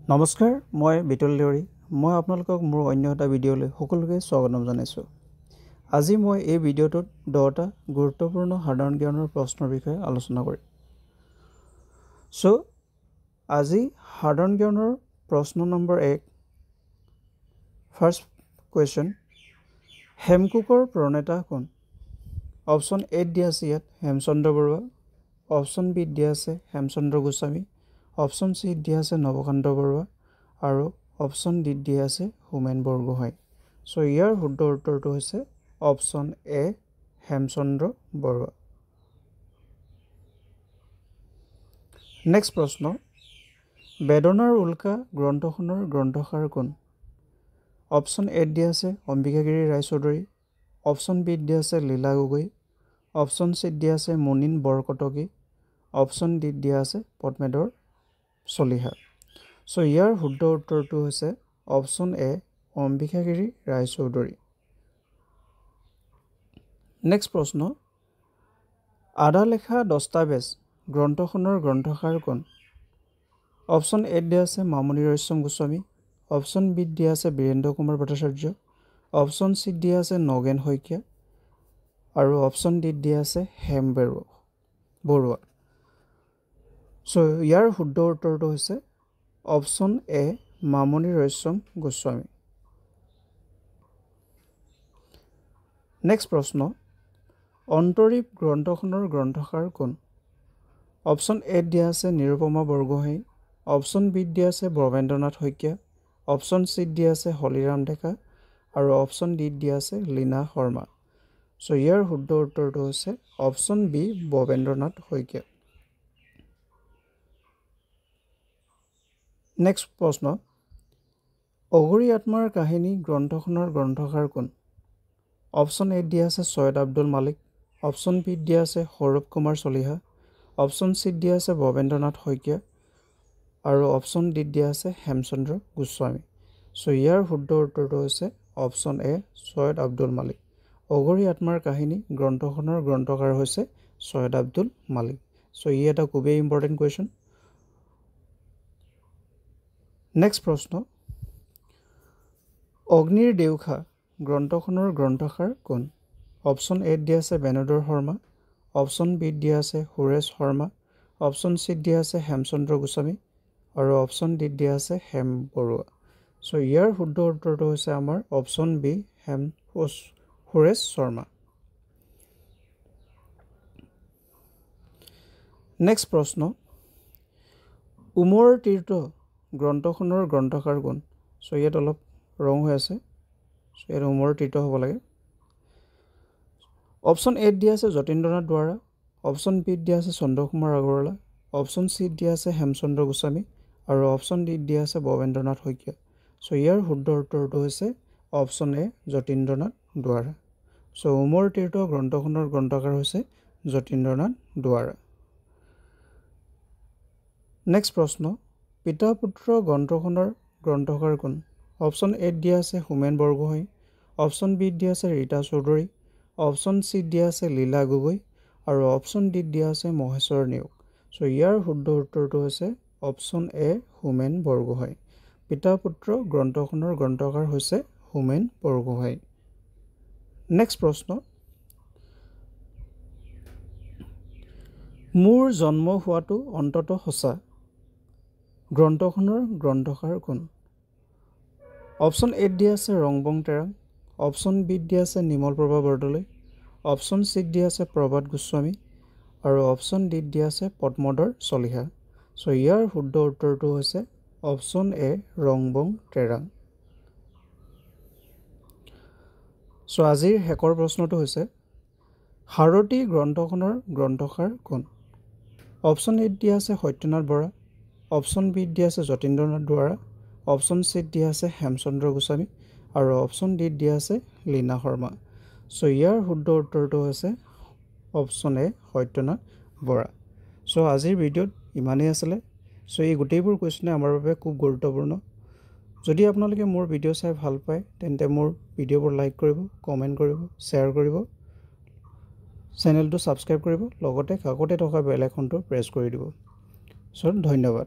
নমস্কাৰ, মই বিটল দেউৰী। মই আপোনালোকক মোৰ অন্য এটা ভিডিঅ'লৈ সকলোকে স্বাগতম জনাইছোঁ। আজি মই এই ভিডিঅ'টোত 10টা গুৰুত্বপূৰ্ণ সাধাৰণ জ্ঞানৰ প্ৰশ্নৰ বিষয়ে আলোচনা কৰিম। আজি সাধাৰণ জ্ঞানৰ প্ৰশ্ন নম্বৰ 1। ফাৰ্ষ্ট কুৱেশ্যন, হেমকোকৰ প্ৰণেতা কোন? অপশ্যন এত দিয়া আছে ইয়াত হেমচন্দ্ৰ বৰুৱা, অপশ্যন বিত দিয়া আছে হেমচন্দ্ৰ গোস্বামী, অপশ্যন চিত দিয়া আছে নৱকান্ত বৰুৱা আৰু অপশ্যন ডিত দিয়া আছে হোমেন বৰগোহাঁই। ইয়াৰ শুদ্ধ উত্তৰটো হৈছে option A Hemchandra Barua. Next প্ৰশ্ন, বেদনাৰ উল্কা গ্ৰন্থখনৰ গ্ৰন্থকাৰ কোন? অপশ্যন এত দিয়া আছে অম্বিকাগিৰি ৰায়চৌধুৰী, অপশ্যন বিত দিয়া আছে লীলা গগৈ, অপশ্যন চিত দিয়া আছে মুনীন বৰকটকী, অপশ্যন ডিত দিয়া আছে পদ্মেধৰ চলিহা। ইয়াৰ শুদ্ধ উত্তৰটো হৈছে option A Ambikagiri Raichoudhury. Next প্ৰশ্ন, আধা লেখা দস্তাবেজ গ্ৰন্থখনৰ গ্ৰন্থকাৰ কোন? অপশ্যন এত দিয়া আছে মামণি ৰয়ছম গোস্বামী, অপশ্যন বিত দিয়া আছে বীৰেন্দ্ৰ কুমাৰ ভট্টাচাৰ্য, অপশ্যন চিত দিয়া আছে নগেন শইকীয়া আৰু অপশ্যন ডিত দিয়া আছে হেম বৰুৱা। ইয়াৰ শুদ্ধ উত্তৰটো হৈছে অপশ্যন এ মামণি ৰয়ছম গোস্বামী। নেক্সট প্ৰশ্ন, অন্তৰীপ গ্ৰন্থখনৰ গ্ৰন্থকাৰ কোন? অপশ্যন এত দিয়া আছে নিৰুপমা বৰগোহাঁই, অপশ্যন বিত দিয়া আছে ভৱেন্দ্ৰনাথ শইকীয়া, অপশ্যন চিত দিয়া আছে হলিৰাম ডেকা আৰু অপশ্যন ডিত দিয়া আছে লীনা শৰ্মা। ইয়াৰ শুদ্ধ উত্তৰটো হৈছে option B Bhabendranath Saikia. Next প্ৰশ্ন, অঘৰী আত্মাৰ কাহিনী গ্ৰন্থখনৰ গ্ৰন্থকাৰ কোন? অপশ্যন এত দিয়া আছে ছৈয়দ আব্দুল মালিক, অপশ্যন বিত দিয়া আছে সৌৰভ কুমাৰ চলিহা, অপশ্যন চিত দিয়া আছে ভৱেন্দ্ৰনাথ শইকীয়া আৰু অপশ্যন ডিত দিয়া আছে হেমচন্দ্ৰ গোস্বামী। ইয়াৰ শুদ্ধ উত্তৰটো হৈছে অপশ্যন এ ছৈয়দ আব্দুল মালিক। অঘৰী আত্মাৰ কাহিনী গ্ৰন্থখনৰ গ্ৰন্থকাৰ হৈছে ছৈয়দ আব্দুল মালিক। ই এটা খুবেই ইম্পৰ্টেণ্ট কুৱেশ্যন। নেক্সট প্ৰশ্ন, অগ্নিৰ দেউখা গ্ৰন্থখনৰ গ্ৰন্থকাৰ কোন? অপশ্যন এত দিয়া আছে বেণুধৰ শৰ্মা, অপশ্যন বিত দিয়া আছে সুৰেশ শৰ্মা, অপশ্যন চিত দিয়া আছে হেমচন্দ্ৰ গোস্বামী আৰু অপশ্যন ডিত দিয়া আছে হেম বৰুৱা। ইয়াৰ শুদ্ধ উত্তৰটো হৈছে আমাৰ option B Suresh Sharma. Next প্ৰশ্ন, উমৰ তীৰ্থ গ্ৰন্থখনৰ গ্ৰন্থকাৰ কোন? ইয়াত অলপ ৰং হৈ আছে, ইয়াত উমৰ তীৰ্থ হ'ব লাগে। অপশ্যন এত দিয়া আছে যতীন্দ্ৰনাথ দুৱৰা, অপশ্যন বিত দিয়া আছে চন্দ্ৰকুমাৰ আগৰৱালা, অপশ্যন চিত দিয়া আছে হেমচন্দ্ৰ গোস্বামী আৰু অপশ্যন ডিত দিয়া আছে ভৱেন্দ্ৰনাথ শইকীয়া। ইয়াৰ শুদ্ধ উত্তৰটো হৈছে অপশ্যন এ যতীন্দ্ৰনাথ দুৱৰা। উমৰ তীৰ্থ গ্ৰন্থখনৰ গ্ৰন্থকাৰ হৈছে যতীন্দ্ৰনাথ দুৱৰা। নেক্সট প্ৰশ্ন, পিতা পুত্ৰ গ্ৰন্থখনৰ গ্ৰন্থকাৰ কোন? অপশ্যন এত দিয়া আছে হোমেন বৰগোহাঁই, অপশ্যন বিত দিয়া আছে ৰীতা চৌধুৰী, অপশ্যন চিত দিয়া আছে লীলা গগৈ আৰু অপশ্যন ডিত দিয়া আছে মহেশ্বৰ নেওগ। ইয়াৰ শুদ্ধ উত্তৰটো হৈছে অপশ্যন এ হোমেন বৰগোহাঁই। পিতা পুত্ৰ গ্ৰন্থখনৰ গ্ৰন্থকাৰ হৈছে হোমেন বৰগোহাঁই। নেক্সট প্ৰশ্ন, মোৰ জন্ম হোৱাটো অন্ততঃ সঁচা গ্ৰন্থখনৰ গ্ৰন্থকাৰ কোন? অপশ্যন এত দিয়া আছে ৰংবং তেৰাং, অপশ্যন বিত দিয়া আছে নিমলপ্ৰভা বৰদলৈ, অপশ্যন চিত দিয়া আছে প্ৰভাত গোস্বামী আৰু অপশ্যন ডিত দিয়া আছে পদ্মধৰ চলিহা। ইয়াৰ শুদ্ধ উত্তৰটো হৈছে অপশ্যন এ ৰংবং তেৰাং। আজিৰ শেষৰ প্ৰশ্নটো হৈছে সাৰথি গ্ৰন্থখনৰ গ্ৰন্থকাৰ কোন? অপশ্যন এত দিয়া আছে সত্যনাথ বৰা, অপশ্যন বিত দিয়া আছে যতীন্দ্ৰনাথ দুৱৰা, অপশ্যন চিত দিয়া আছে হেমচন্দ্ৰ গোস্বামী আৰু অপশ্যন ডিত দিয়া আছে লীনা শৰ্মা। ইয়াৰ শুদ্ধ উত্তৰটো হৈছে অপশ্যন এ সত্যনাথ বৰা। আজিৰ ভিডিঅ'ত ইমানেই আছিলে। এই গোটেইবোৰ কুৱেশ্যনে আমাৰ বাবে খুব গুৰুত্বপূৰ্ণ। যদি আপোনালোকে মোৰ ভিডিঅ' চাই ভাল পায় তেন্তে মোৰ ভিডিঅ'বোৰ লাইক কৰিব, কমেণ্ট কৰিব, শ্বেয়াৰ কৰিব, চেনেলটো ছাবস্ক্ৰাইব কৰিব, লগতে কাষতে থকা বেল আইকনটো প্ৰেছ কৰি দিব। ধন্যবাদ।